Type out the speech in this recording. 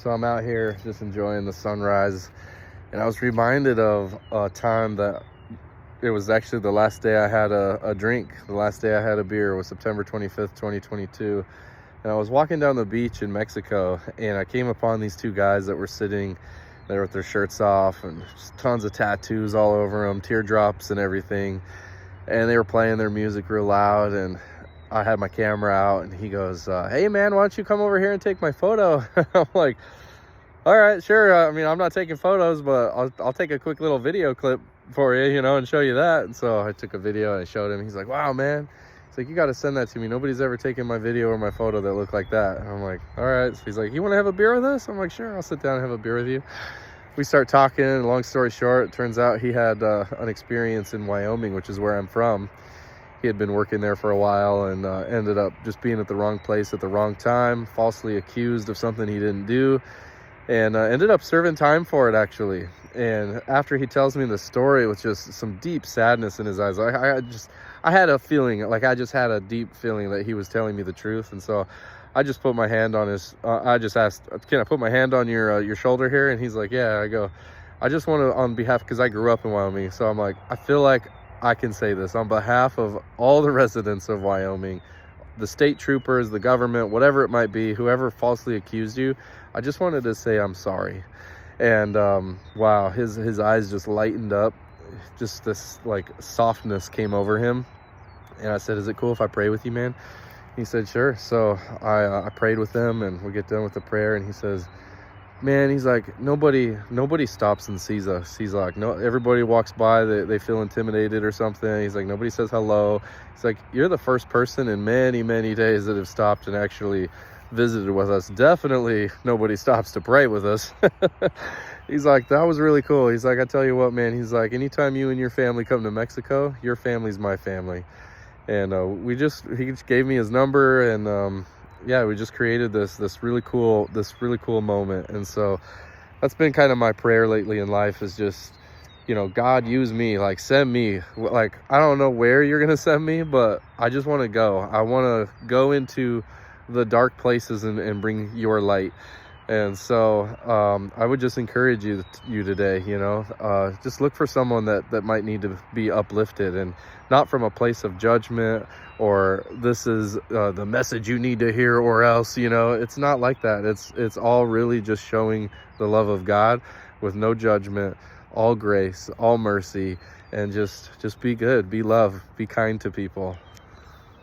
So I'm out here just enjoying the sunrise, and I was reminded of a time that it was actually the last day I had a drink. The last day I had a beer was September 25th, 2022. And I was walking down the beach in Mexico, and I came upon these two guys that were sitting there with their shirts off and just tons of tattoos all over them, teardrops and everything. And they were playing their music real loud, and I had my camera out, and he goes, hey man, why don't you come over here and take my photo? I'm like, all right, sure. I mean, I'm not taking photos, but I'll take a quick little video clip for you, and show you that. And so I took a video and I showed him. He's like, wow, man. He's like, you got to send that to me. Nobody's ever taken my video or my photo that looked like that. And I'm like, all right. So he's like, you want to have a beer with us? I'm like, sure, I'll sit down and have a beer with you. We start talking. Long story short, it turns out he had an experience in Wyoming, which is where I'm from. He had been working there for a while and ended up just being at the wrong place at the wrong time, falsely accused of something he didn't do, and ended up serving time for it, actually. And after he tells me the story, with just some deep sadness in his eyes, I had a feeling, like I just had a deep feeling that he was telling me the truth. And so I just put my hand on his, I just asked, can I put my hand on your shoulder here? And he's like, yeah. I go, I just want to, on behalf, because I grew up in Wyoming, so I'm like, I feel like I can say this on behalf of all the residents of Wyoming, the state troopers, the government, whatever it might be, whoever falsely accused you. I just wanted to say I'm sorry. And wow, his eyes just lightened up. Just this like softness came over him. And I said, is it cool if I pray with you, man? He said, sure. So I prayed with him, and we get done with the prayer, and he says, man, he's like, nobody stops and sees us. He's like, no, everybody walks by, they feel intimidated or something. He's like, nobody says hello. He's like, you're the first person in many, many days that have stopped and actually visited with us. Definitely nobody stops to pray with us. He's like, that was really cool. He's like, I tell you what, man, he's like, anytime you and your family come to Mexico, your family's my family. And he just gave me his number, and yeah, we just created this really cool moment. And so that's been kind of my prayer lately in life, is just, God, use me, like send me, like I don't know where you're gonna send me, but I just want to go. I want to go into the dark places and bring your light. And so I would just encourage you today, just look for someone that might need to be uplifted, and not from a place of judgment, or this is the message you need to hear or else, it's not like that. It's all really just showing the love of God with no judgment, all grace, all mercy, and just be good, be love, be kind to people.